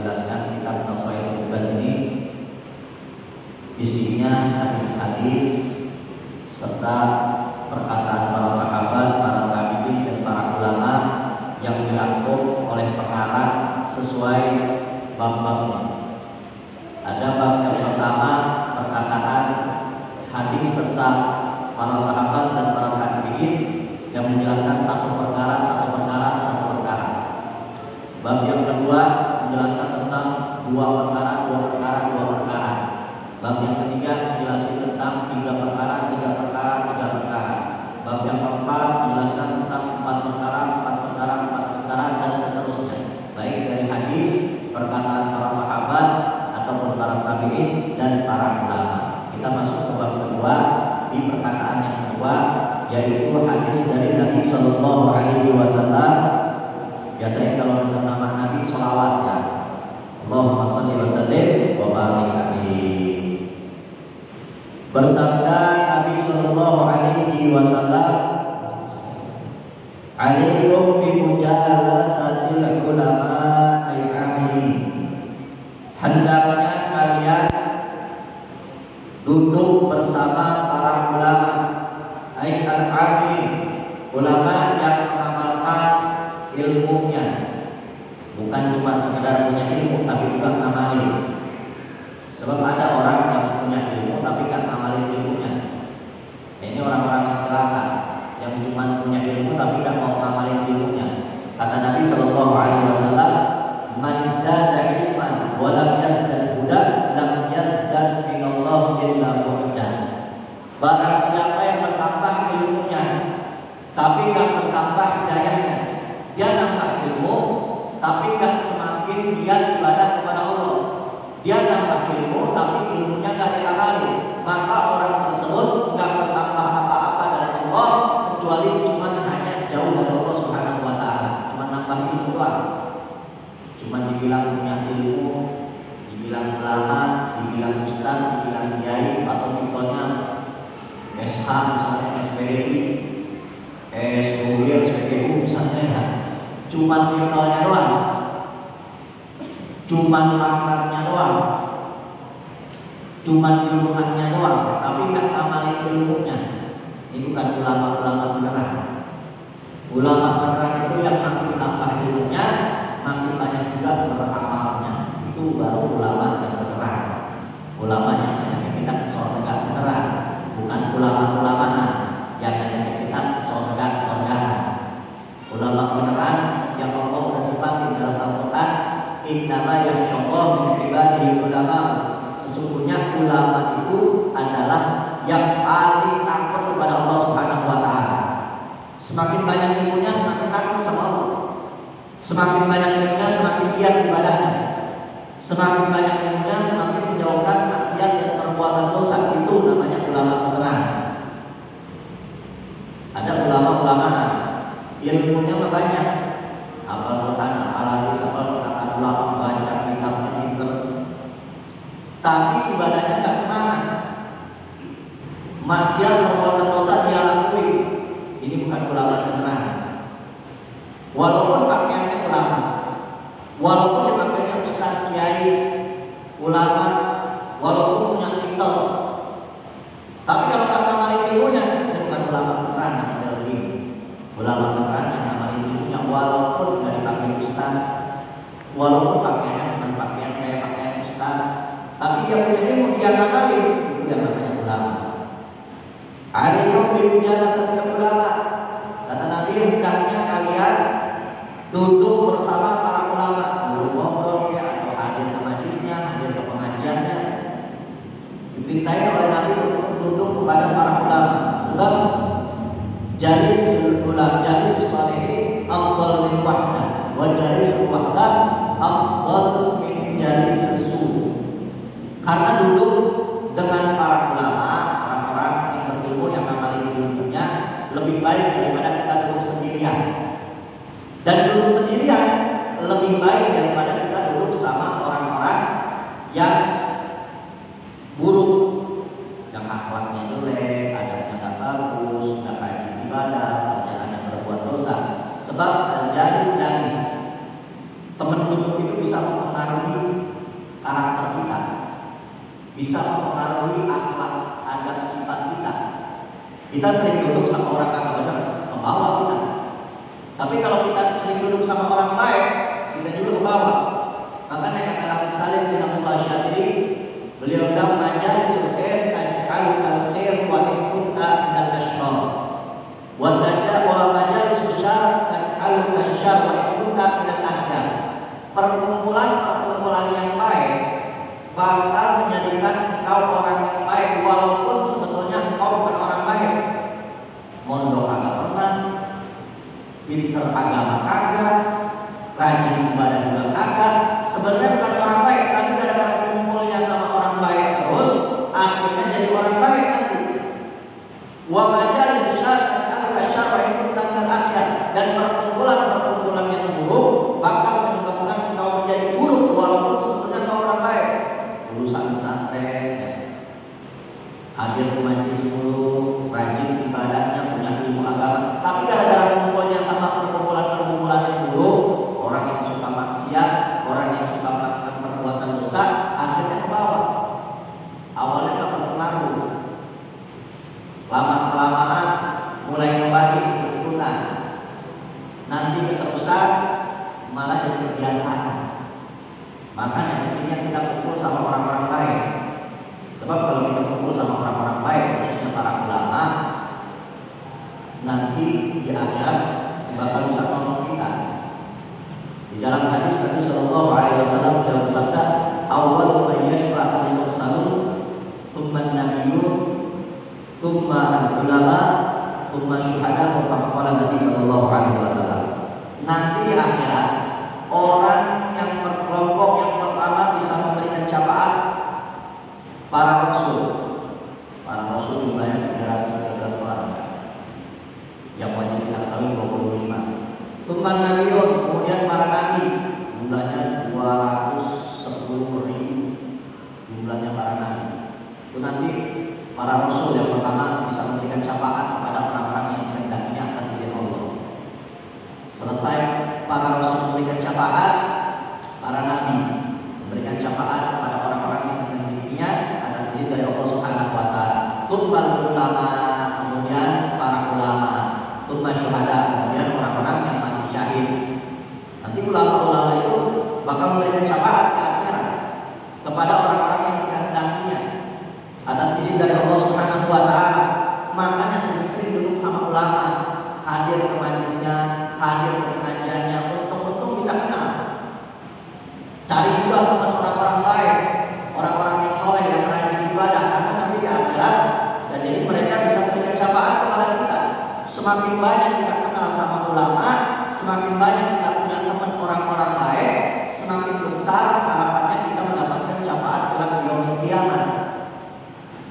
menjelaskan kitab Nashaitul Ibad ini isinya hadis-hadis serta perkataan para sahabat, para tabi'in dan para ulama yang dirangkum oleh pengarang sesuai bab-babnya. Ada bab yang pertama perkataan hadis tentang para sahabat dan para tabi'in yang menjelaskan satu perkara. Bab yang kedua menjelaskan tentang dua perkara. Bab yang ketiga menjelaskan tentang tiga perkara. Bab yang keempat menjelaskan tentang empat perkara dan seterusnya. Baik dari hadis, perkataan para sahabat ataupun para tabi'in dan para ulama. Kita masuk ke bab kedua di perkataan yang kedua, yaitu hadis dari Nabi Shallallahu Alaihi Wasallam. Biasanya kalau dengar nama Nabi sholawat ya, Allahumma sholli wa sallim wa barik alaihi. Bersabda Nabi Shallallahu Alaihi Wasallam, alaikum bi mujalasatil ulama al-amilin. Hendaknya kalian duduk bersama para ulama al-amilin, ulama yang mengamalkan ilmunya, bukan cuma sekedar punya ilmu tapi juga ngamalin. Sebab ada orang yang punya ilmu tapi gak ngamalin ilmunya. Ini orang-orang yang celaka, yang cuma punya ilmu tapi gak mau ngamalin ilmunya. Kata Nabi Shallallahu Alaihi Wasallam, man izdada ilman wa lam yazdad huda lam yazdad minallah illa bu'da. Barang siapa yang bertambah ilmunya tapi gak bertambah hidayahnya, dia nambah ilmu tapi gak semakin giat ibadah kepada Allah. Dia nambah ilmu tapi ilmunya gak diamali, maka orang tersebut gak bertambah apa-apa dari Allah kecuali cuma hanya jauh dari Allah Subhanahu wa Ta'ala. Cuma nambah ilmu doang, cuma dibilang punya ilmu, dibilang ulama, dibilang ustaz, dibilang kiai, atau titelnya SH misalnya, SPDI, SUI, SPGU misalnya ya. Cuma titelnya doang, cuma pangkatnya doang, cuma julukannya doang, tapi gak amalin ilmunya. Ini bukan ulama-ulama beneran. Ulama beneran itu yang makin tambah ilmunya, makin banyak juga beramalnya. Itu baru ulama yang beneran. Ulama yang ngajak kita ke surga beneran, bukan ulama-ulamaan yang ngajak kita ke surga-surgaan. Ulama beneran yang Allah sudah sifatin dalam Al-Quran, innama yakhshallahu min ibadihi ulama. Sesungguhnya ulama itu adalah yang paling takut kepada Allah Subhanahu wa Ta'ala. Semakin banyak ilmunya semakin takut sama Allah. Semakin banyak ilmunya semakin giat ibadahnya. Semakin banyak ilmunya semakin menjauhkan maksiat dan perbuatan dosa. Itu namanya ulama beneran. Ada ulama-ulama ilmunya banyak, hafal Quran, hafal hadis, hafal perkataan ulama, baca kitabnya pinter, tapi ibadahnya nggak semangat. Maksiat perbuatan dosa dia lakuin. Ini bukan ulama beneran. Walaupun pakaiannya ulama, walaupun dia pakaiannya ustaz, kiai, ulama, walaupun punya titel, tapi kalau tak ngamalin ilmunya, dia bukan ulama beneran. Ulama beneran yang ngamalin ilmunya, walaupun nggak dipakai ustaz, walaupun pakaiannya bukan pakaian kayak pakaian ustaz, tapi dia punya ilmu, dia ngamalin, itu yang namanya ulama. Alaikum bi mujalasatil ulama. Kata Nabi, hendaknya kalian duduk bersama para ulama, duduk ngobrol ya, atau hadir ke majlisnya, hadir ke pengajiannya. Diperintahin oleh Nabi untuk duduk kepada para ulama, sebab jalisul ulama, jalisus shalihin afdal min wahdah, wa jalisul wahdah afdal min jalisus su'. Karena duduk dengan para ulama, orang-orang yang berilmu, yang ngamalin ilmunya, lebih baik daripada kita duduk sendirian. Dan duduk sendirian lebih baik daripada kita duduk sama orang-orang yang buruk, yang akhlaknya jelek, adabnya nggak bagus, nggak rajin ibadah, kerjaannya berbuat dosa. Sebab jalis-jalis teman duduk itu bisa mempengaruhi bisa mempengaruhi akhlak, adab, sifat kita. Kita sering duduk sama orang kagak benar, membawa kita. Tapi kalau kita sering duduk sama orang baik, kita juga membawa. Makanya kata Habib Salim bin Abdullah Syadili, beliau bilang majalisul khair taj'alu al-khair wa in kunta minal ashrar. Wa majalisul syarr taj'alu asy-syarr wa in kunta minal ahyar. Perkumpulan yang baik bakal menjadikan engkau orang yang baik walaupun sebetulnya engkau bukan orang baik. Mondok kagak pernah, pinter agama kagak, rajin ibadah juga kagak. Sebenarnya bukan orang baik, tapi gara-gara kumpulnya sama orang baik terus, akhirnya jadi orang baik nanti. Wa majalil syarr al-syarr wa in kunta minal ahyar. Dan perkumpulan yang buruk bakal menyebabkan engkau menjadi buruk walaupun sebetulnya engkau orang baik. Lulusan pesantren, hadir ke majelis mulu, rajin ibadahnya, punya ilmu agama, tapi gara-gara kumpulnya sama perkumpulan yang buruk, orang yang suka maksiat, orang yang suka melakukan perbuatan dosa, akhirnya ke bawah. Awalnya gak berpengaruh, lama-kelamaan mulai kembali ikut-ikutan, nanti keterusan malah jadi kebiasaan. Makanya pentingnya kita kumpul sama orang-orang baik. Sebab kalau kita kumpul sama orang-orang baik, khususnya para ulama, nanti di akhirat bakal bisa menolong kita. Di dalam hadis Nabi Sallallahu Alaihi Wasallam dalam bersabda, "Awwal man yashfa'u al-mursalun, thumma an-nabiyyun, thumma al-ulama, thumma syuhada." Kama qala Nabi Sallallahu Alaihi Wasallam. Nanti di akhirat orang yang berkelompok yang pertama bisa memberikan syafaat para rasul. Para rasul jumlahnya 313 orang. Yang wajib kita ketahui 25. Tuman Nabiun, kemudian para nabi jumlahnya 210.000 jumlahnya para nabi. Itu nanti para rasul yang pertama bisa memberikan syafaat kepada orang-orang yang kehendakinya atas izin Allah. Selesai para rasul memberikan syafaat, para nabi memberikan syafaat kepada orang-orang yang kehendakinya atas izin dari Allah Subhanahu wa taala. Tumbal ulama, kemudian para ulama, tumbal syuhada, kemudian orang-orang yang mati syahid. Nanti ulama-ulama itu bakal memberikan syafaat di akhirat kepada orang-orang yang kehendakinya atas izin dari Allah Subhanahu wa taala. Makanya sering-sering duduk sama ulama, hadir ke majelisnya, hadir ke pengajiannya, untung bisa kenal. Cari juga teman orang-orang baik, orang-orang yang soleh yang rajin ibadah, karena nanti di akhirat bisa jadi mereka bisa memberikan syafaat kepada kita. Semakin banyak kita kenal sama ulama, semakin banyak kita punya teman orang-orang baik, semakin besar harapannya kita mendapatkan syafaat kelak di yaumul kiamat.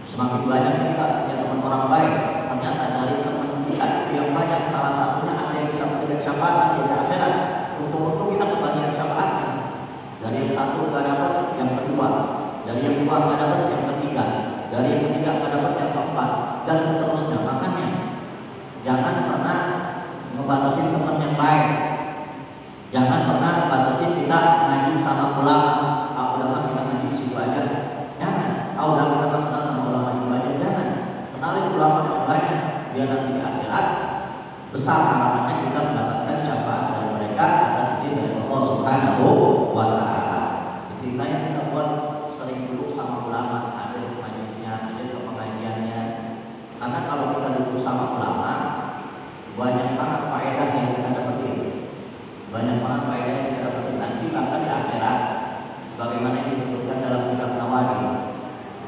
Semakin banyak kita punya teman orang baik, ternyata dari teman kita itu yang banyak, salah satunya ada yang bisa memberikan syafaat nanti di akhirat. Untung-untung kita kebagian syafaatnya. Dari yang satu nggak dapat, yang kedua. Dari yang kedua nggak dapat, yang ketiga. Dari yang ketiga nggak dapat, yang keempat, dan seterusnya. Makanya jangan pernah ngebatasin teman yang baik. Jangan pernah ngebatasin kita ngaji sama ulama. Ulama kita ngaji di situ aja. Jangan. Udah kita kenal sama ulama itu aja. Jangan. Kenalin ulama yang banyak. Biar nanti di akhirat besar harapannya kita mendapatkan syafaat dari mereka atas izin dari Allah Subhanahu wa taala. Jadi banyak kita buat sering duduk sama ulama, ada di majelisnya, ada di pengajiannya. Karena kalau kita duduk sama ulama, banyak banget faedah yang kita dapetin. Banyak banget faedah yang kita dapetin nanti bahkan di akhirat. Sebagaimana yang disebutkan dalam kitab Nawawi.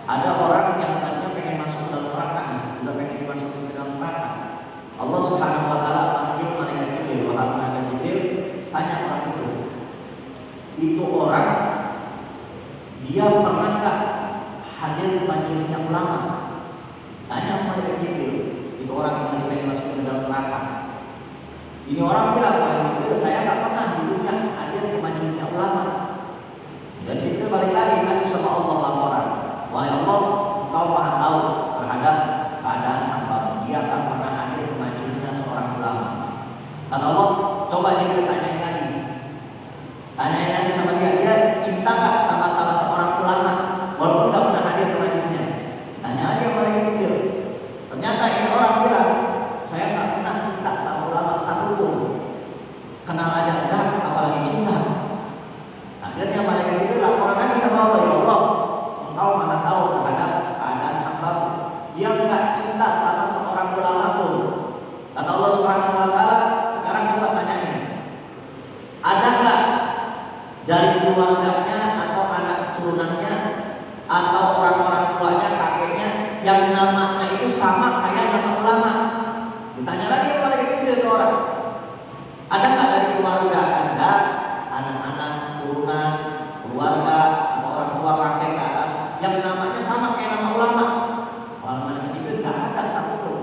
Ada orang yang tadinya pengen masuk ke dalam neraka, udah pengen dimasukin ke dalam neraka. Allah Subhanahu wa taala panggil malaikat Jibril, malaikat Jibril tanya orang itu orang dia pernah nggak hadir di majelisnya ulama? Tanya malaikat Jibril, itu orang yang tadi pengen masuk ke dalam neraka. Ini orang bilang, Jibril, saya nggak pernah hidupnya hadir di majelisnya ulama. Dan Jibril balik lagi kan sama Allah laporan, wahai Allah, engkau maha tahu terhadap keadaan hamba. Dia tak pernah hadir di majelisnya seorang ulama. Kata Allah, coba Jibril tanyain lagi sama dia cinta nggak sama salah seorang ulama walaupun nggak pernah hadir dari keluarganya atau anak keturunannya atau orang-orang tuanya, kakeknya yang namanya itu sama kayak nama ulama. Ditanya lagi kepada kita orang, ada nggak dari keluarga Anda, anak-anak, turunan, keluarga atau orang tua kakek ke atas yang namanya sama kayak nama ulama? Ulama itu nggak ada satu pun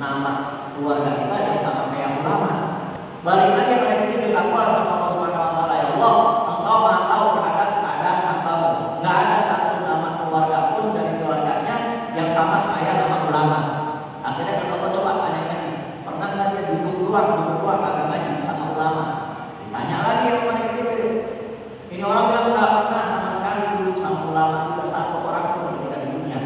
nama keluarga kita yang sama kayak ulama. Balik lagi kepada kita dilakukan sama Allah Subhanahu Wa Taala, ya Allah, Engkau maha tahu terhadap keadaan hambamu. Nggak ada satu nama keluarga pun dari keluarganya yang sama kayak nama ulama. Akhirnya kata Allah, coba tanya lagi, pernah nggak dia duduk doang agak ngaji sama ulama? Ditanya lagi kepada kita, ini orang bilang nggak pernah sama sekali duduk sama ulama, tidak satu orang pun ketika di dunia.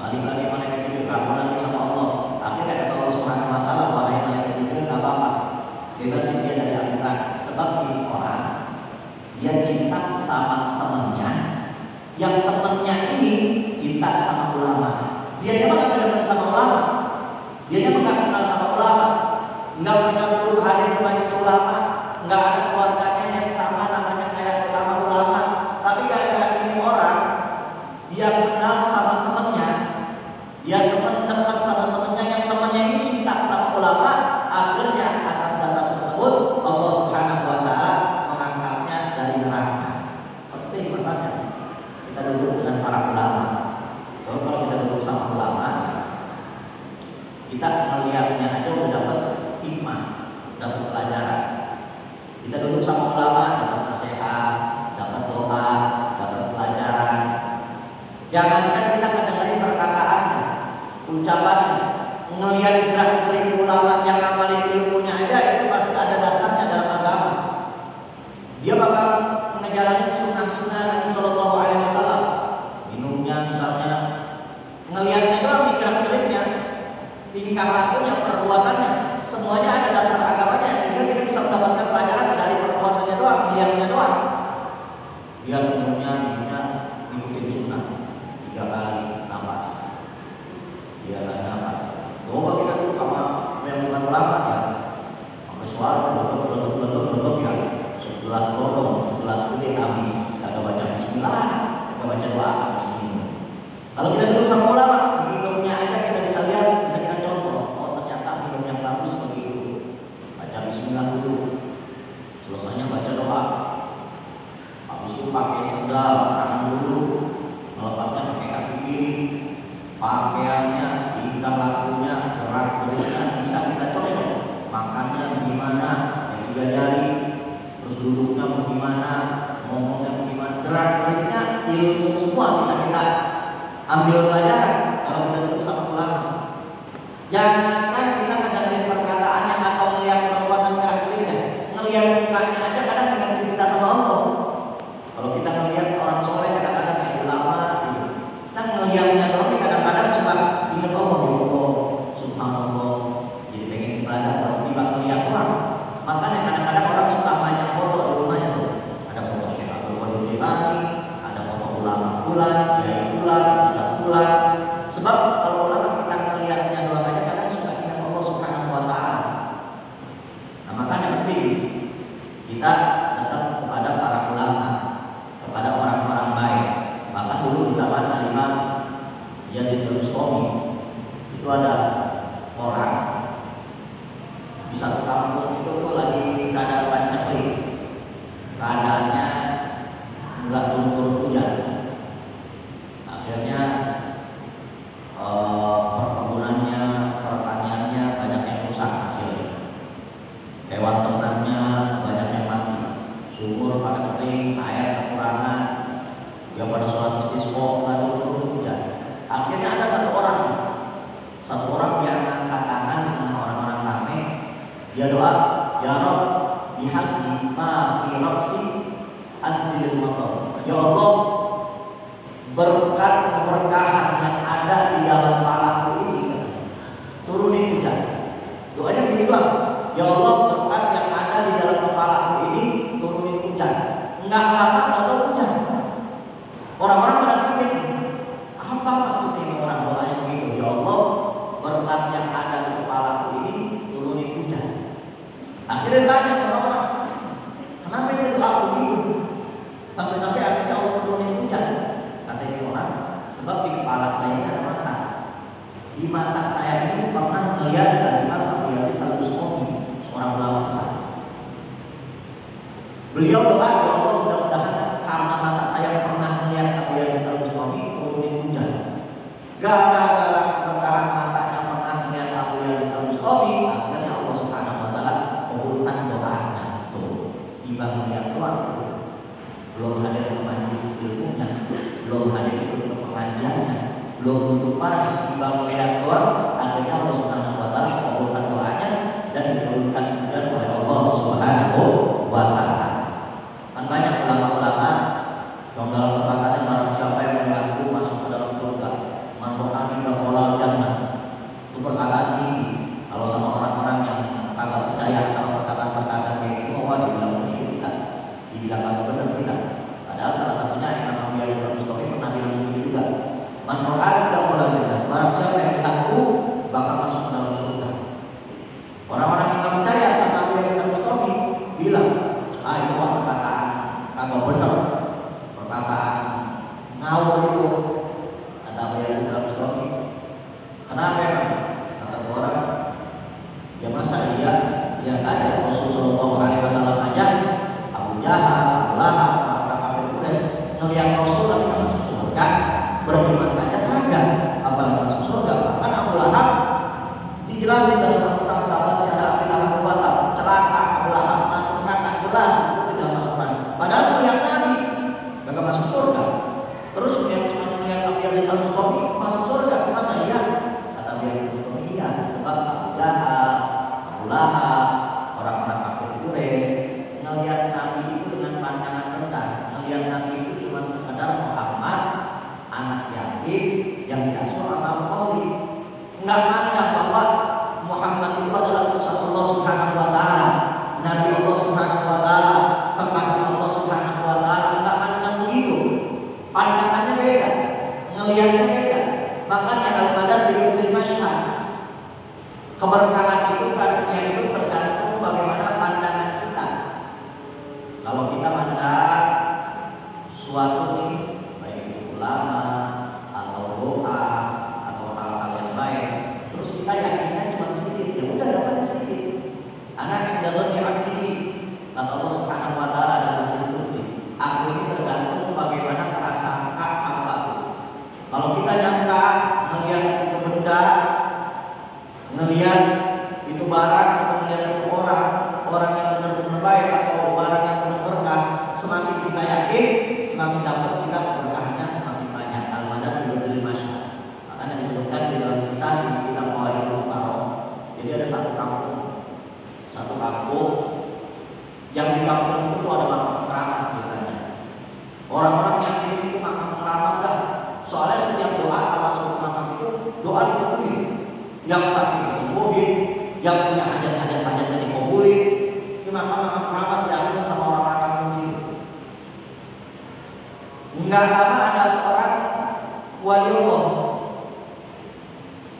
Balik lagi malaikat Jibril, ragu lagi sama Allah. Akhirnya kata Allah Subhanahu Wa Taala, wahai malaikat Jibril, nggak apa-apa, bebasin dia dari akhirat. Sebab ini orang dia cinta sama temannya, yang temannya ini cinta sama ulama. Dia memang nggak dekat sama ulama, dia memang nggak kenal sama ulama, nggak pernah dulu hadir majelis ulama, nggak ada keluarganya yang sama namanya kayak ulama. Tapi gara-gara ini orang dia kenal sama temannya, dia teman dekat sama temannya, yang temannya ini cinta sama ulama. Akhirnya atas dasar tersebut Allah Subhanahu Wa Taala mengangkatnya dari neraka. Penting makanya kita duduk dengan para ulama. So, kalau kita duduk sama ulama, kita melihatnya aja udah dapat hikmah, dapat pelajaran. Kita duduk sama ulama, dapat nasihat, dapat doa, dapat pelajaran. Jangankan kita mendengarin perkataannya, ucapannya, melihat gerak-gerik ulama yang ngamalin ilmunya aja, itu pasti ada dasarnya dalam agama. Dia bakal menjalani sunnah-sunnah Nabi Sallallahu Alaihi Wasallam. Minumnya misalnya, ngelihatnya doang, gerak-geriknya, tingkah lakunya, perbuatannya, semuanya ada dasar agamanya, sehingga kita bisa mendapatkan pelajaran dari perbuatannya doang, lihatnya doang. Dia minumnya ikutin sunnah 3 kali nafas, 3 kali nafas. Coba kita dulu sama yang bukan ulama ya, sampai suara belotok ya, 11 lorong, 11 gede habis, kagak baca bismillah, kagak baca doa habis minum. Kalau kita duduk sama ulama, minumnya aja kita bisa lihat, bisa kita contoh. Oh ternyata minum yang bagus begitu. Baca bismillah dulu, selesainya baca doa. Habis itu pakai sendal kanan dulu, melepasnya pakai kaki kiri. Pakaiannya, tingkah lakunya, gerak-geriknya bisa kita contoh. Makannya gimana, yang 3 jari, terus duduknya bagaimana, ngomongnya bagaimana, gerak-geriknya, ilmu semua bisa kita ambil pelajaran kalau kita duduk sama ulama. Jangankan kita mendengarin perkataannya atau melihat perbuatan gerak-geriknya, ngelihat mukanya aja kadang mengingatkan kita sama Allah. Kalau kita melihat orang soleh kadang-kadang ya ulama, kita ngelihatnya doang, kadang-kadang suka ingat Allah, ya Allah, subhanallah, jadi pengen ibadah kalau tiba ngelihat doang. Makanya kadang-kadang orang suka banyak foto di rumahnya tuh, ada foto Syekh Abdul Qadir Jilani, ada foto ulama fulan, kiai fulan, ustaz fulan. Sebab kalau ulama kita ngelihatnya doang aja kadang suka ingat Allah Subhanahu Wa Taala. Nah makanya penting kita dekat kepada para ulama, kepada orang-orang baik. Bahkan dulu di zaman Al-Imam Yazid Bustami itu ada orang di satu kampung itu tuh lagi keadaan panceklik, keadaannya nggak turun-turun hujan. Akhirnya perkebunannya, pertaniannya banyak yang rusak hasilnya, hewan ternaknya banyak yang mati, sumur pada kering, air kekurangan, dia pada sholat istisqa nggak turun-turun hujan. Akhirnya ada satu orang yang angkat tangan dengan orang-orang ramai, dia doa, ya Rabb, bihamdi ma fi raqsi anzilil matar. Ya Allah, berkat keberkahan yang ada di dalam kepalaku ini, turunin hujan. Doanya begini bang, ya Allah, berkat yang ada di dalam kepalaku ini, turunin hujan. Enggak lama atau hujan. Orang-orang pada kaget, apa maksudnya ini orang doanya begitu? Ya Allah, berkat yang ada di kepalaku ini, turunin hujan. Akhirnya tanya orang-orang, kenapa itu doa begitu? Beliau doa, ya Allah mudah-mudahan karena mata saya pernah melihat Abu Yazid Al-Bustami turun hujan. Gara-gara keberkahan matanya pernah melihat Abu Yazid Al-Bustami, akhirnya Allah Subhanahu wa taala kabulkan doanya. Tuh, tiba melihat doa, belum hadir ke majlis ilmunya, belum hadir ikut ke pengajiannya, belum duduk parah, tiba melihat doa, akhirnya Allah Subhanahu wa taala kabulkan doanya dan dikabulkan juga oleh Allah Subhanahu wa taala. Kan banyak ulama-ulama yang dalam perkataan barang siapa yang mengaku masuk ke dalam surga, man ro'ani dakhala jannah. Itu perkataan tinggi. Kalau sama orang-orang yang agak percaya sama perkataan-perkataan kayak gitu, wah dibilang musyrik kita, dibilang agak benar kita. Padahal salah satunya Imam Abu Yazid Al-Bustami pernah bilang begitu juga. Man ro'ani dakhala jannah. Barang siapa yang mengaku bakal masuk ke dalam surga. Orang-orang yang nggak percaya sama Abu Yazid Al-Bustami bilang, itu mah perkataan kagak benar, perkataan ngawur itu, kata Abu Yazid Al-Bustami. Kenapa emang? Kata orang, ya masa dia lihat aja Rasulullah SAW aja, Abu Jahal, Abu Lahab, orang kafir Quraisy ngelihat Rasul tapi nggak masuk surga, beriman aja kagak, apalagi masuk surga. Kan Abu Lahab dijelasin dalam Al-Quran, tabat cara Abu Lahab batal, celaka Abu Lahab masuk neraka, jelas disebut di dalam Al-Quran. Padahal melihat Nabi gak masuk surga. Terus cuma melihat Abu Yazid Al-Bustami masuk surga, masa iya? Kata Abu Yazid Al-Bustami, iya, sebab Abu Jahal, Abu Lahab, orang-orang kafir Quraisy ngelihat Nabi itu dengan pandangan rendah, ngelihat Nabi itu cuma sekedar Muhammad, anak yatim yang diasuh sama Abu Thalib. Enggak mandang bahwa Muhammad itu adalah utusan Allah Subhanahu wa taala, Nabi Allah Subhanahu wa taala, kekasih Allah Subhanahu wa taala. Enggak mandang begitu. Pandangannya beda, ngelihatnya beda. Makanya al-madad bil masyhad. Keberkahan itu karunia itu tergantung bagaimana pandangan kita. Kalau kita mandang suatu nih, baik itu ulama atau doa atau hal-hal yang baik, terus kita yakinnya cuma sedikit, ya udah dapatnya sedikit. Anak yang dalam diakini, kata Allah Subhanahu wa taala dalam instruksi, aku ini tergantung bagaimana prasangka hamba. Kalau kita nyangka melihat itu benda, ngelihat itu barang atau melihat itu orang yang benar-benar baik atau barang yang benar berkah, semakin kita yakin, semakin dapat kita berkahnya semakin banyak. Al-madad bil masyhad. Makanya disebutkan di dalam kisah di kitab Mawaidul Mukarram. Jadi ada satu kampung yang di kampung itu ada makam keramat ceritanya. Orang-orang yang ini itu makam keramat lah. Soalnya setiap doa masuk ke makam itu doa dikabulin. Yang sakit disembuhin, yang punya hajat-hajatnya dikabulin. Ini makam-makam keramat diambil sama orang-orang kampung sini. Enggak lama ada seorang wali Allah,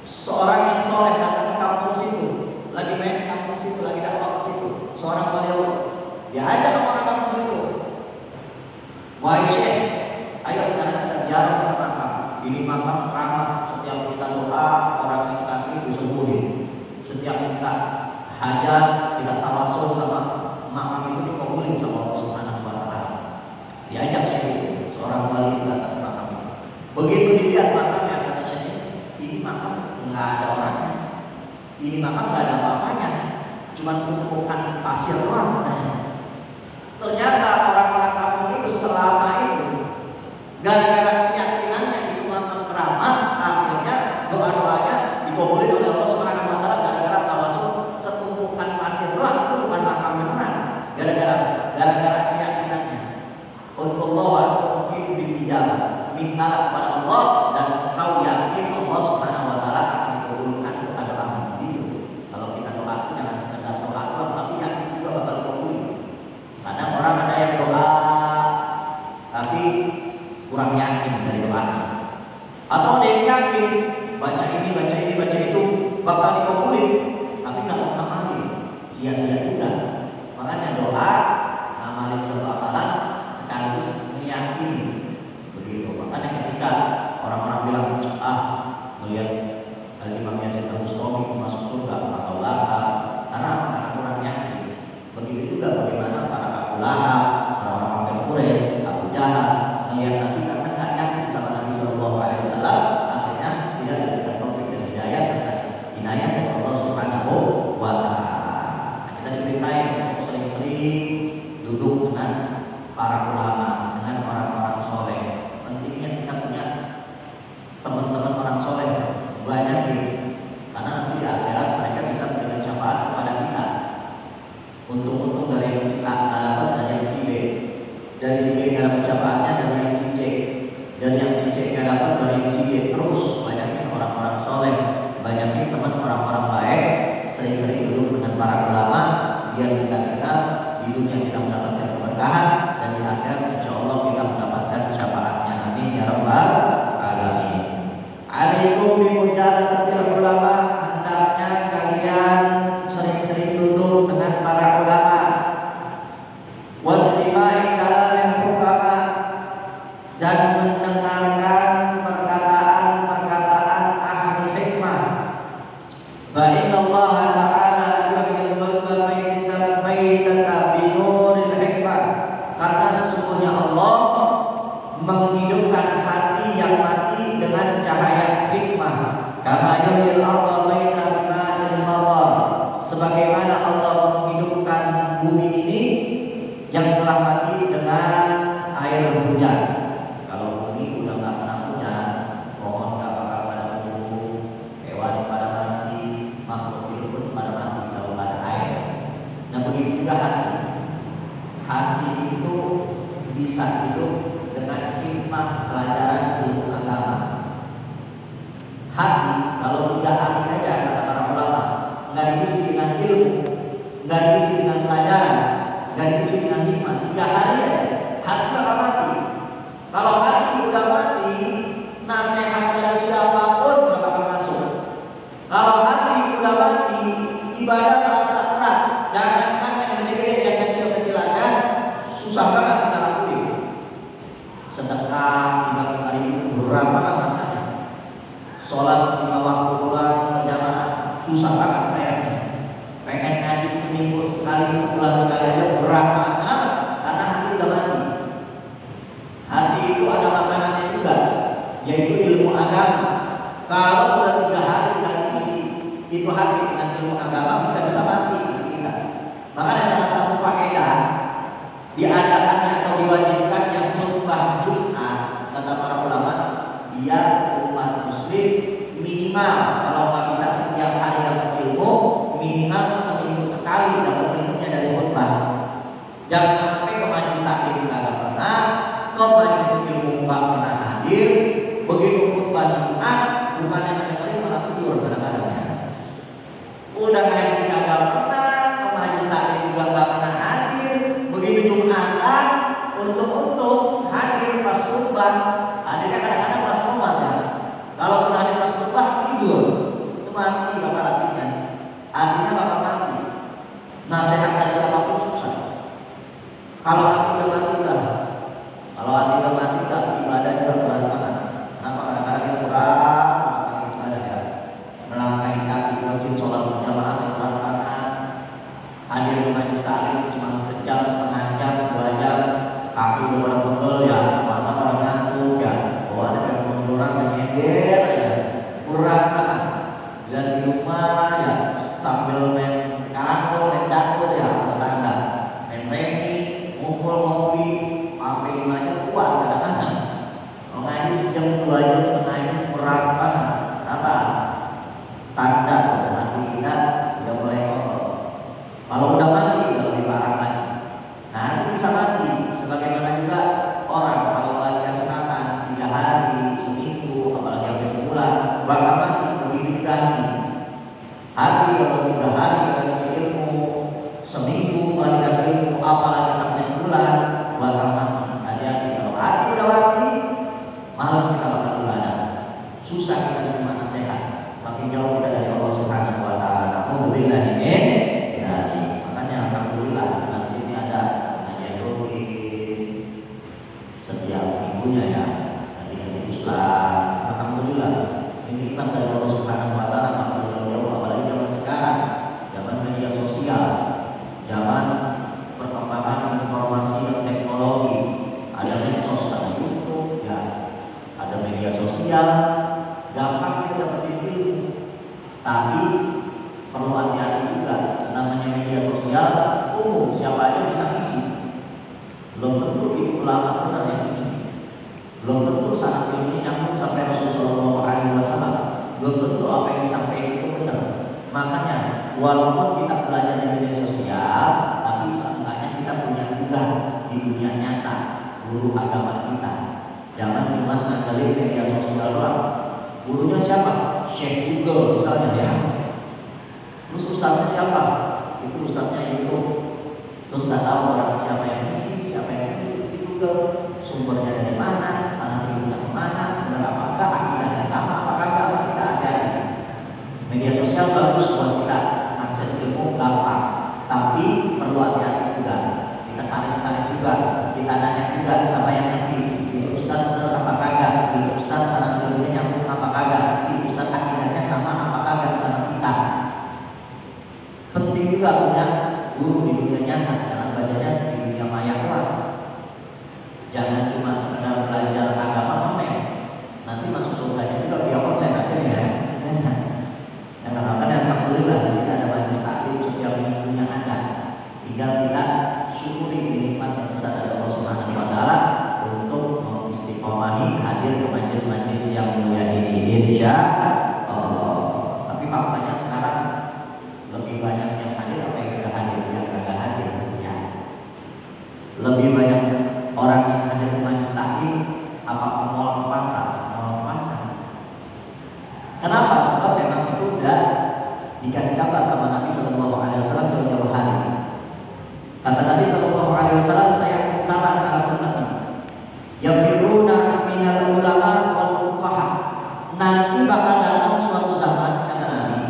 seorang yang soleh datang ke kampung situ, lagi main ke kampung situ, lagi dakwah ke situ. Seorang wali Allah, dia ajak orang kampung situ. Wahai Syekh, ayo sekarang kita ziarah ke makam. Ini makam keramat. Setiap kita doa, orang yang sakit disembuhin. Setiap kita hajat, kita tawasul sama makam itu dikabulin sama Allah Subhanahu wa taala. Diajak Syekh, seorang wali itu datang ke makam itu. Begitu dilihat makamnya, kata Syekh, ini makam nggak ada orangnya. Ini makam nggak ada apa-apanya, cuma tumpukan pasir doang. Ternyata orang-orang kampung itu selama itu gara-gara keyakinannya itu makam keramat, akhirnya doa-doanya dikabulin oleh Allah Subhanahu wa taala gara-gara tawasul ketumpukan pasir doang, itu bukan makam beneran. Gara-gara keyakinannya. Allah wa tu'minu bil ijabah. Mintalah kepada Allah dan kau yakin Allah Subhanahu wa taala akan mengabulkan doa-doamu. Gitu. Kalau kita doa itu jangan sekedar doa doang, tapi yakin juga bakal dikabulin. Kadang orang ada yang doa tapi kurang yakin dari doanya. Atau ada yang yakin baca ini baca itu bakal dikabulin, tapi nggak mau ngamalin, sia-sia juga. Makanya doa, ngamalin suatu amalan sekaligus meyakini. Begitu. Makanya ketika orang-orang bilang melihat Al-Imam Yazid Al-Bustami masuk surga atau neraka, karena kurang yakin. Begitu juga bagaimana para Abu Lahab, jahat melihat Nabi karena nggak yakin sama Nabi Shallallahu Alaihi Wasallam, akhirnya tidak diberikan taufik dan hidayah serta hidayah dari Allah Subhanahu wa Ta'ala. Kita diberikan untuk sering-sering duduk dengan para ulama, dengan orang-orang soleh. Pentingnya kita punya teman-teman orang soleh banyak ini, karena nanti di akhirat mereka bisa memberikan syafaat kepada kita. Untung-untung dari yang si A nggak dapat, dari yang si B, dari si B nggak dapat syafaatnya, dari yang si C, dari yang si C nggak dapat, dari yang si D. Terus banyakin orang-orang soleh, banyakin teman orang-orang baik, sering-sering duduk dengan para ulama, biar kita kenal di dunia kita mendapatkan keberkahan, dan di akhirat insya Allah kita mendapatkan syafaatnya. Amin ya rabbal alamin. Alaikum bi mujalasatil ulama, hendaknya kalian sering-sering duduk dengan para ulama. Wastimai kalamil hukama, dan mendengarkan perkataan-perkataan ahli hikmah. Fa inna Allah ta'ala yuhyil qalba maitata bi nuril hikmah, karena sesungguhnya Allah menghidupkan hati yang mati dengan cahaya hikmah. Kama yuhyil arda maita bima'il matar, sebagaimana Allah menghidupkan bumi ini yang telah mati dengan air hujan. Kalau bumi udah nggak pernah hujan, pohon nggak bakal pada tumbuh, hewan pada mati, makhluk hidup pun pada mati kalau nggak ada air. Nah begitu juga hati. Hati itu bisa hidup dengan hikmah pelajaran ilmu agama. Hati kalau 3 hari aja kata para ulama, nggak diisi dengan ilmu, nggak diisi dengan pelajaran, nggak diisi dengan hikmah, 3 hari aja hati bakal mati. Kalau hati udah mati, nasihat dari siapapun nggak bakal masuk. Kalau hati udah mati, ibadah terasa berat. Jangankan yang gede-gede, yang kecil-kecil aja susah banget kita lakuin. Sedekah 30 hari berat banget rasanya. Sholat 5 waktu pulang berjamaah susah banget kayaknya. Pengen ngaji seminggu sekali, sebulan sekali aja berat banget. Kenapa? Karena hati udah mati. Hati itu ada makanannya juga, yaitu ilmu agama. Kalau udah 3 hari nggak diisi itu hati dengan ilmu agama, bisa-bisa mati hati kita. Makanya salah satu faedah diadakannya atau diwajibkannya khutbah Jumat, kata para ulama, biar umat muslim minimal kalau nggak bisa setiap hari dapat ilmu, minimal seminggu sekali dapat ilmunya dari khutbah. Jangan sampai ke majelis taklim nggak pernah, ke majelis ilmu nggak pernah hadir, begitu khutbah Jumat bukannya mendengarin malah tidur kadang-kadangnya. Udah ngaji nggak pernah, ke majelis taklim juga nggak pernah hadir, begitu Jumatan untuk hadir pas khutbah, hadirnya kadang-kadang pas khutbah ya. Kalau pun hadir pas khutbah tidur, itu mati bakal hatinya bakal mati. Nasihat dari siapapun susah. Kalau hati udah mati udah. Kalau hati udah mati udah, ibadah juga berat banget. Kenapa? Kadang-kadang kita berat banget ibadah ya. Melangkahi kaki wajib sholat berjamaah berat banget. Hadir di majelis taklim cuma sejam, setengah jam, 2 jam, kaki udah pada pegel ya, mata pada ngantuk ya, bahwa ada yang munduran menyender ya, berat banget. Dan di rumah ya sambil main karambol, main catur ya, tetangga, main remi, ngumpul ngopi, sampai 5 jam kuat kadang-kadang. Kalau ngaji sejam, 2 jam, setengah jam berat banget. Kenapa? Tanda nanti kita udah mulai kotor. Kalau udah mati udah lebih parah lagi. Nah itu bisa mati. Sebagaimana juga orang kalau nggak dikasih makan 3 hari, seminggu, apalagi sampai sebulan, bakal mati. Begitu juga hati. Hati kalau 3 hari nggak dikasih ilmu, seminggu nggak dikasih ilmu, apalagi sampai sebulan, bakal mati. Hati-hati. Kalau hati udah mati, malas kita bakal ibadah, susah kita terima nasihat, makin jauh kita dari Allah Subhanahu Wa Taala. Alhamdulillah ini. Makanya alhamdulillah di masjid ini ada pengajian rutin setiap minggunya ya, ganti-ganti ustaz. Alhamdulillah ini nikmat dari Allah Subhanahu Wa Taala. Jauh apalagi zaman sekarang, zaman media sosial, zaman perkembangan informasi dan teknologi, ada medsos sosial, gampang kita dapetin ilmu. Tapi perlu hati-hati juga, namanya media sosial umum, siapa aja bisa ngisi. Belum tentu itu ulama benar yang ngisi. Belum tentu sanad ilmu nyambung sampai Rasulullah SAW. Belum tentu apa yang disampaikan itu benar. Makanya walaupun kita belajar di media sosial, tapi seenggaknya kita punya tugas di dunia nyata, guru agama kita. Jangan cuma ngandelin media sosial doang. Gurunya siapa? Syekh Google misalnya ya. Terus ustadznya siapa? Itu ustadznya itu. Terus nggak tahu orang siapa yang ngisi, siapa yang ngisi di Google. Sumbernya dari mana, sanad ilmunya kemana, benar apa enggak, akidahnya sama apakah enggak, kita hati-hati. Media sosial bagus buat kita akses ilmu gampang, tapi perlu hati-hati juga. Kita saring-saring juga, kita nanya juga sama yang ngerti. Itu ustadz benar apa kagak? Itu ustadz sanad ilmunya nyambung apa kagak? Itu ustadz akidahnya sama apa kagak sama kita? Penting juga punya guru di dunia nyata, jangan belajarnya di dunia maya doang. Jangan cuma sekedar belajar agama online, nanti masuk surganya juga via online akhirnya. Dan makanya alhamdulillah di sini ada majelis taklim setiap minggunya ada. Tinggal kita syukuri nikmat yang besar dari Allah Subhanahu wa taala untuk mengistiqomahi hadir ke majelis-majelis yang mulia ini insya Allah. Tapi faktanya sekarang lebih banyak yang hadir apa yang gak hadir, yang gak hadir ya. Lebih banyak orang yang hadir ke majelis taklim apa ke mall ke pasar, Kenapa? Sebab memang itu udah dikasih kabar sama Nabi Sallallahu Alaihi Wasallam jauh-jauh hari. Kata Nabi Sallallahu Alaihi Wasallam, saya salah ala umatnya. Yafiruna minal ulama wal fuqaha. Nanti bakal datang suatu zaman, kata Nabi,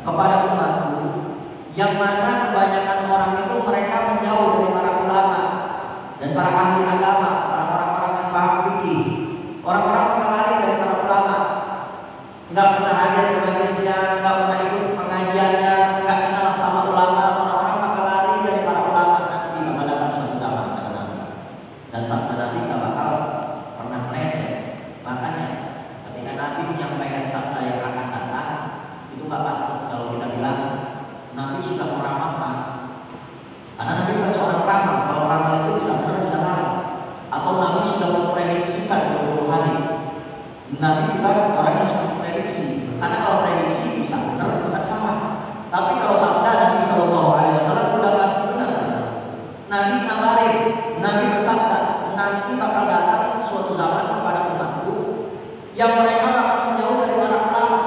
kepada umatku yang mana kebanyakan orang itu mereka menjauh dari para ulama dan para ahli agama, para orang-orang yang paham fikih. Orang-orang bakal lari dari para ulama, nggak pernah hadir ke majelisnya, nggak pernah ikut pengajiannya, nggak kenal sama ulama. Orang-orang bakal lari dari para ulama. Nanti bakal datang suatu zaman, kata Nabi. Dan sabda Nabi nggak bakal pernah meleset. Makanya ketika Nabi menyampaikan sabda yang akan datang, itu nggak pantas kalau kita bilang Nabi sudah meramalkan. Karena Nabi bukan seorang ramal. Kalau ramal itu bisa benar bisa salah. Atau Nabi sudah memprediksikan 20 hari. Nabi bukan orang yang suka memprediksi. Karena kalau prediksi bisa benar bisa salah. Tapi kalau sabda Nabi Sallallahu Alaihi Wasallam udah pasti benar. Nabi ngabarin, Nabi bersabda, nanti bakal datang suatu zaman kepada umatku yang mereka bakal menjauh dari para ulama.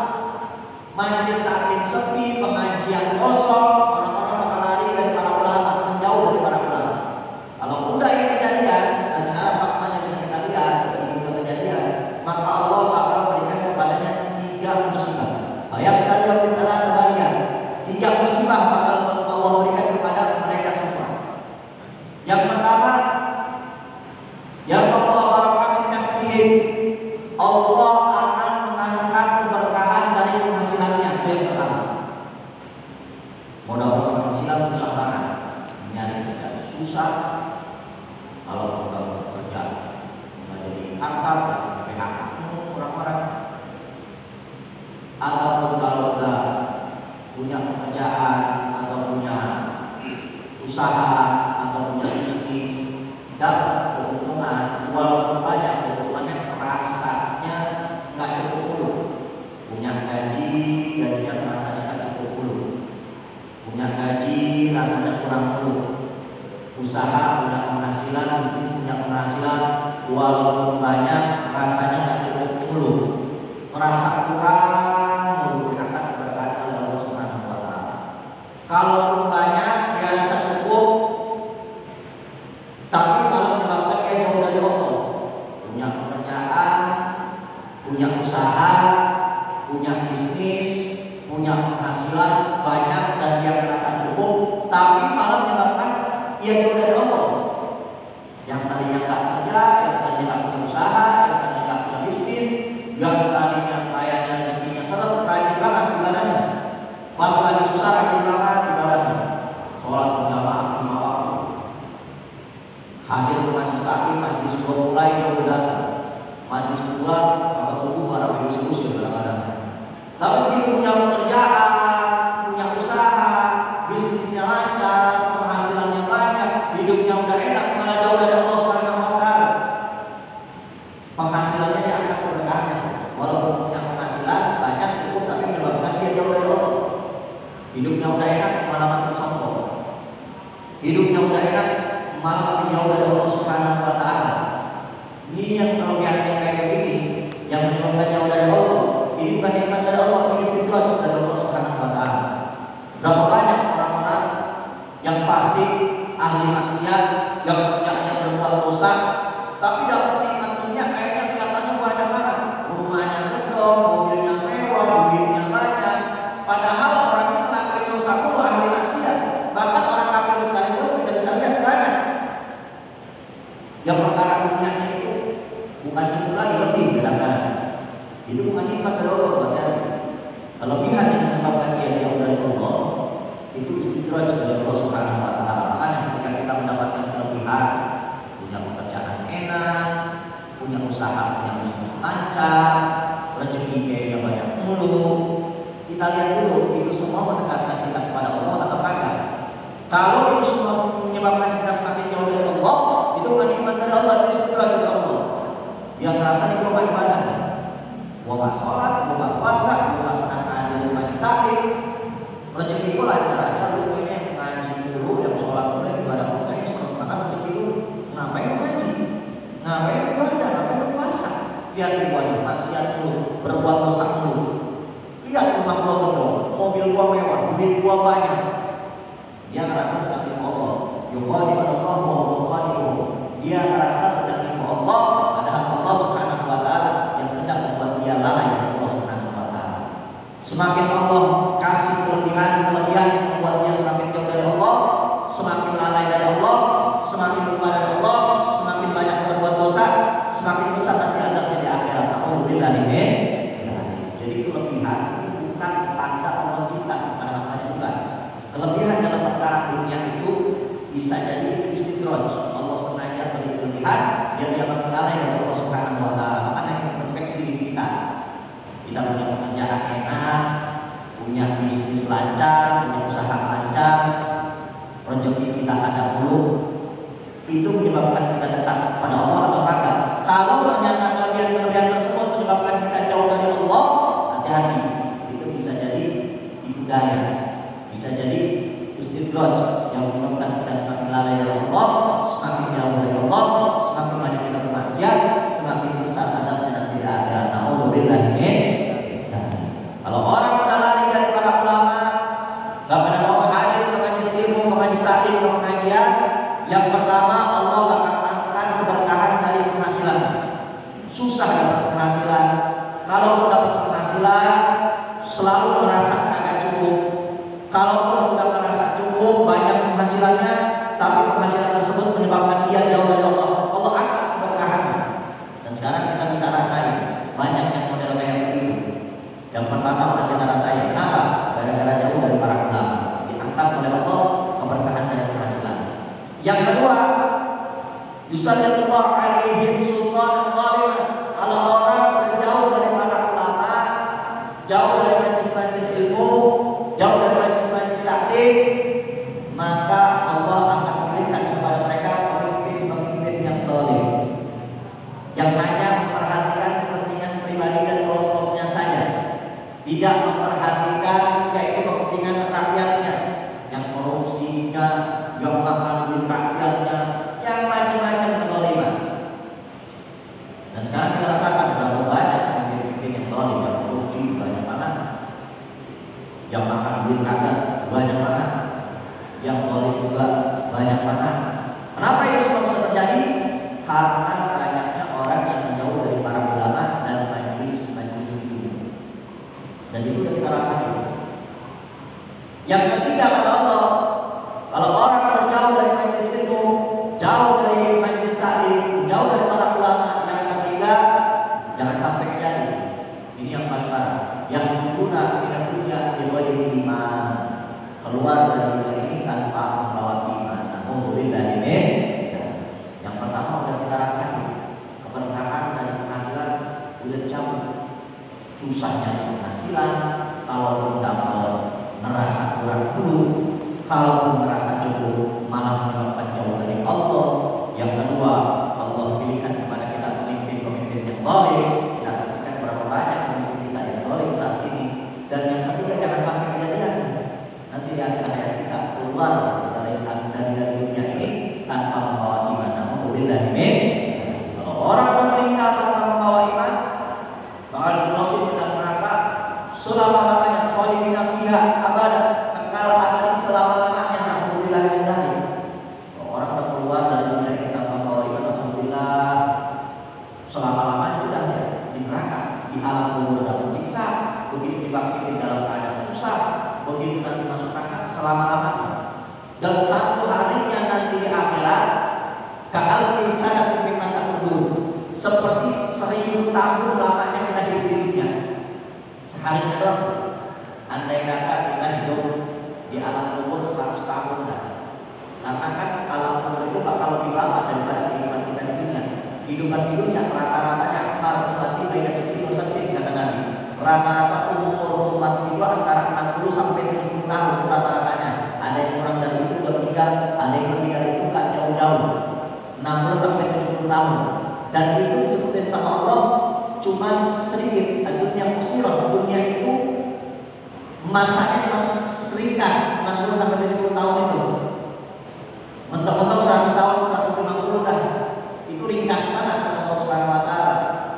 Majelis taklim sepi, pengajian kosong, orang-orang bakal lari dari para ulama, menjauh dari para ulama. Kalau udah ini kejadian, dan sekarang faktanya bisa kita lihat, ini kejadian, maka Allah bakal berikan kepadanya 3 musibah. Bayangkan yang kita lihat, 3 musibah bakal Allah berikan kepada mereka semua. Yang pertama, yang Allah barakatuh kasihim, Allah akan mengangkat keberkahan dari penghasilannya. Itu yang pertama. Mau dapat penghasilan susah banget, nyari kerja susah. Kalau mau dapat kerja nggak jadi kantor, PHK orang-orang. Ataupun kalau udah punya pekerjaan atau punya usaha atau punya bisnis, dapat keuntungan walaupun banyak, keuntungannya rasanya nggak cukup dulu. Punya gaji, gajinya rasanya nggak cukup dulu. Punya gaji rasanya kurang dulu. Usaha punya penghasilan, bisnis punya penghasilan walaupun banyak rasanya nggak cukup dulu. Merasa kurang dulu, akan berkata Allah Subhanahu wa taala. Kalaupun banyak dia rasa cukup, tapi malah menyebabkan dia jauh dari Allah. Punya pekerjaan, punya usaha, punya bisnis, punya penghasilan banyak dan dia merasa cukup, tapi malah menyebabkan dia jauh dari Allah. Yang tadinya nggak kerja, yang tadinya nggak punya usaha, yang tadinya nggak punya bisnis, yang tadinya kayaknya rezekinya seret, rajin banget ibadahnya. Pas lagi susah rajin banget ibadahnya. Sholat berjamaah 5 waktu. Hadir ke majelis taklim, majelis 2 mulai dia udah datang. Majelis 2 agak tunggu barang diusir kadang-kadang. Tapi begitu punya pekerjaan, punya usaha, bisnisnya lancar, penghasilannya banyak, hidupnya udah enak, malah jauh dari Allah Subhanahu wa taala. Penghasilannya diangkat keberkahannya. Walaupun punya penghasilan banyak cukup, tapi menyebabkan dia jauh dari Allah. Hidupnya udah enak, malah makin sombong. Hidupnya udah enak, malah makin jauh dari Allah Subhanahu wa taala. Ini yang kelebihannya kayak begini, yang menyebabkan jauh dari Allah. Ini bukan nikmat dari Allah, ini istidraj dari Allah Subhanahu wa taala. Berapa banyak orang-orang yang fasik, ahli maksiat, yang kerjanya berbuat dosa, tapi dapat nikmat dunia kayaknya kelihatannya banyak banget. Rumahnya gedong, mobilnya mewah, duitnya banyak. Padahal orangnya melakukan dosa pun ahli maksiat. Bahkan orang kafir sekalipun tidak bisa lihat banyak. Yang perkara dunianya itu bukan cukup lagi, lebih kadang-kadang. Itu bukan nikmat dari Allah buat dia. Kelebihan yang menyebabkan dia jauh dari Allah itu istidraj dari Allah Subhanahu wa taala. Makanya ketika kita mendapatkan kelebihan, punya pekerjaan enak, punya usaha, punya bisnis lancar, rezeki kayaknya banyak mulu, kita lihat dulu itu semua mendekatkan kita kepada Allah atau enggak. Kalau itu semua menyebabkan kita semakin jauh dari Allah, itu bukan nikmat dari Allah, itu istidraj dari Allah. Dia merasa itu bukan ibadah. Gua nggak sholat, gua nggak puasa, gua nggak pernah hadir di majelis taklim, rezeki gua lancar aja. Lu kayaknya ngaji dulu, yang sholat dulu, ibadah dulu, kayaknya serem banget rezeki lu. Ngapain lu ngaji? Ngapain lu ibadah? Ngapain lu puasa? Lihat gua nih, maksiat dulu, berbuat dosa dulu. Lihat rumah gua gedong, mobil gua mewah, duit gua banyak. Dia ngerasa sedang ilmu Allah. Yuqadimu Allah wa yuqadimu. Dia ngerasa sedang ilmu Allah, padahal Allah Subhanahu wa taala yang sedang membuat dia lalai dari Allah Subhanahu wa taala. Semakin Allah kasih kelebihan yang membuat dia semakin jauh dari Allah, semakin lalai dari Allah, semakin lupa dari Allah, semakin banyak berbuat dosa, semakin besar nanti adabnya di akhirat. Alhamdulillah ini. Jadi itu kelebihan, bukan tanda Allah cinta kepada hambanya, bukan. Kelebihan dalam perkara dunia itu bisa jadi istidraj. Allah sengaja beri kelebihan biar dia makin lalai dari Allah Subhanahu wa taala. Makanya introspeksi diri kita. Kita punya pekerjaan enak, punya bisnis lancar, punya usaha lancar, rezeki kita ada mulu. Itu menyebabkan kita dekat kepada Allah atau enggak? Kalau ternyata kelebihan-kelebihan tersebut menyebabkan kita jauh dari Allah, hati-hati. Itu bisa jadi tipu daya, bisa jadi istidraj yang menyebabkan kita semakin lalai dari Allah, semakin jauh dari Allah, semakin banyak kita bermaksiat, semakin besar adabnya nanti di akhirat. Alhamdulillah ini. Kalau orang udah lari dari para ulama, gak pada mau hadir mengaji ilmu, mengaji taklim, pengajian, yang pertama Allah bakal angkat keberkahan dari penghasilan. Susah dapat penghasilan. Kalau dapat penghasilan, selalu merasa agak cukup. Kalaupun udah merasa cukup banyak penghasilannya, tapi penghasilan tersebut menyebabkan dia jauh dari Allah. Allah angkat keberkahannya. Dan sekarang kita bisa rasain banyak yang model kayak begitu. Yang pertama udah kita rasain. Kenapa? Gara-gara jauh dari para ulama. Diangkat oleh Allah keberkahan dari penghasilan. Yang kedua, yusallallahu alaihim sultanan zaliman. Kalau orang udah jauh dari para ulama, jauh dari majlis-majlis ilmu, jauh dari majlis-majlis taklim, maka Allah akan memberikan kepada mereka pemimpin-pemimpin yang zalim, yang hanya memperhatikan kepentingan pribadi dan kelompoknya saja, tidak memperhatikan yaitu kepentingan rakyatnya, yang korupsinya, yang makan duit rakyatnya, yang macam-macam kezaliman. Dan sekarang kita rasakan berapa banyak pemimpin yang zalim, yang korupsi banyak banget, yang makan duit rakyat banyak banget, yang zalim juga banyak banget. Kenapa itu semua bisa terjadi? Karena banyaknya orang yang menjauh dari para ulama dan majlis-majlis itu. Dan itu udah kita rasakan. Yang ketiga kata Allah, kalau orang jauh dari majlis ilmu, jauh dari majlis taklim, jauh dari para ulama, yang ketiga jangan sampai kejadian. Ini yang paling parah. Yang guna tidak punya ilmu iman, keluar dari dunia ini tanpa membawa iman. Alhamdulillah ini. Yang pertama udah kita rasain, keberkahan dari penghasilan udah dicabut. susahnya penghasilan, kalau nggak mau ngerasa kurang dulu, kalau ngerasa cukup malah menyebabkan jauh dari Allah. Yang kedua, Allah pilihkan kepada kita pemimpin-pemimpin yang zalim. Kita saksikan berapa banyak pemimpin kita yang zalim saat ini. Dan yang ketiga, jangan sampai kejadian nanti di akhir hayat kita keluar dari dunia ini tanpa membawa iman. Alhamdulillah. Kalau orang yang meninggal tanpa membawa iman, bakal dimasuk ke dalam neraka selama-lamanya, khalidina fiha abadan, kekal abadi selama-lamanya. Alhamdulillah. Kalau orang yang keluar dari dunia ini tanpa membawa iman, alhamdulillah, selama-lamanya udah ya di neraka, di alam kubur dapat siksa, begitu dibangkitin dalam keadaan susah, begitu nanti masuk neraka selama-lamanya. Dan satu harinya nanti di akhirat, ka'alfi sanatin mimma ta'udun, seperti 1000 tahun lamanya kita hidup di dunia. Seharinya doang. Andai kata kita hidup di alam kubur 100 tahun dah. Karena kan alam kubur itu bakal lebih lama daripada kehidupan kita di dunia. Kehidupan di dunia rata-ratanya mati beda sekitar sekitar kata Nabi. Rata-rata umur umat itu antara 60 sampai 70 tahun rata-ratanya. Ada yang kurang dari itu udah meninggal, ada yang lebih dari itu gak jauh-jauh. 60 sampai 70 tahun. Dan itu disebutin sama Allah cuman sedikit. Dunia kusirah, dunia itu masanya cuma seringkas 60 sampai 70 tahun itu. Mentok-mentok 100 tahun, 150 dah. Itu ringkas banget kata Allah Subhanahu wa taala.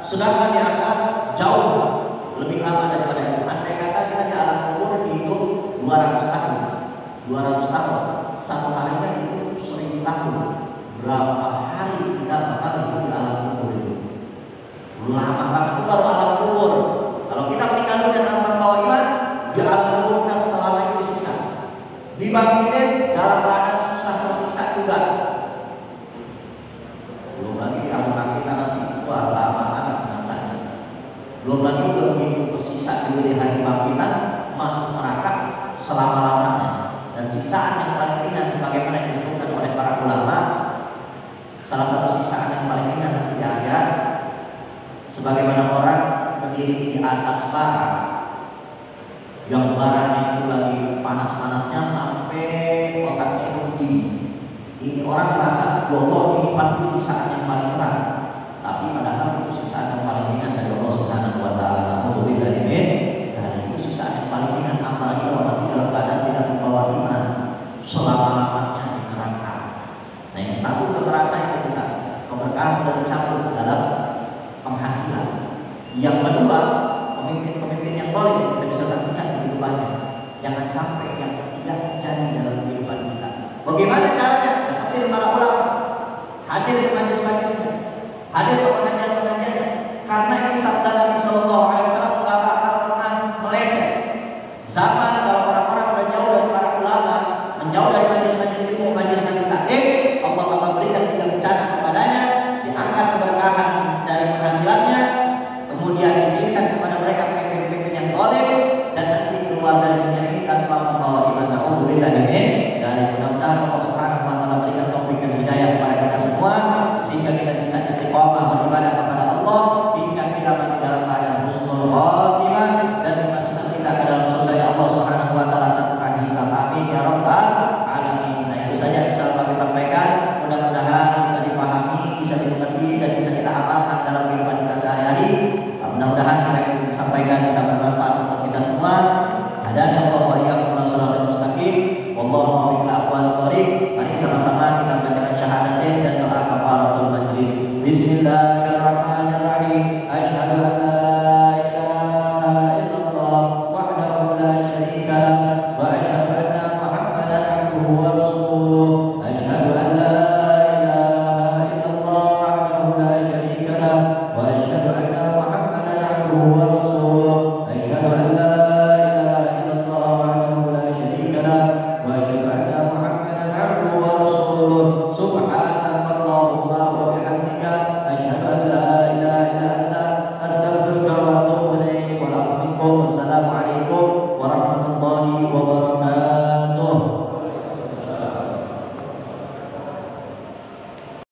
Sedangkan di akhirat jauh lebih lama daripada itu. Andai kata kita di alam kubur hidup 200 tahun. 200 tahun. Satu harinya itu 1000 tahun. Berapa hari kita bakal hidup di alam kubur itu? Lama banget. Itu baru alam kubur. Kalau kita meninggal dunia tanpa membawa iman, di alam kubur kita selama itu disiksa. Dibangkitin dalam keadaan susah, tersiksa juga. Belum lagi di alam kita nanti, wah lama banget rasanya. Belum lagi udah begitu tersiksa juga di hari kebangkitan, masuk neraka selama-lamanya. Dan siksaan yang paling ringan sebagaimana yang disebutkan oleh para ulama, salah satu siksaan yang paling ringan nanti di akhirat, sebagaimana orang berdiri di atas bara, yang baranya itu lagi panas-panasnya sampai otaknya itu mendidih. Ini orang merasa bahwa ini pasti siksaan yang paling berat, tapi padahal itu siksaan yang paling ringan dari Allah Subhanahu wa taala. Alhamdulillah. Dan itu siksaan yang paling ringan, apalagi kalau nanti dalam keadaan tidak membawa iman selama-lamanya di neraka. Nah, yang satu merasa itu kita keberkahan sudah dicabut dalam penghasilan. Yang kedua, pemimpin-pemimpin yang zalim kita bisa saksikan begitu banyak. Jangan sampai yang ketiga terjadi dalam kehidupan kita. Bagaimana caranya? Deketin para ulama, hadir di majlis-majlisnya, hadir ke pengajian-pengajiannya. Karena ini sabda Nabi Sallallahu Alaihi Wasallam nggak bakal pernah meleset. Zaman kalau orang-orang udah jauh dari para ulama, menjauh dari majlis-majlis ilmu, majlis-majlis taklim, Allah bakal berikan 3 bencana kepadanya, diangkat keberkahan dari penghasilannya, kemudian diberikan kepada mereka pemimpin-pemimpin yang zalim, dan nanti keluar dari dunia ini tanpa membawa iman. Alhamdulillah. Dari mudah-mudahan Allah Subhanahu wa taala berikan taufik dan hidayah kepada kita semua sehingga kita bisa istiqomah beribadah kepada Allah hingga kita mati dalam keadaan husnul khatimah dan dimasukkan kita ke dalam surga Allah Subhanahu wa taala tanpa hisab. Amin ya rabbal alamin. Nah, itu saja bisa kami sampaikan. Mudah-mudahan bisa dipahami, bisa dimengerti dan bisa kita amalkan dalam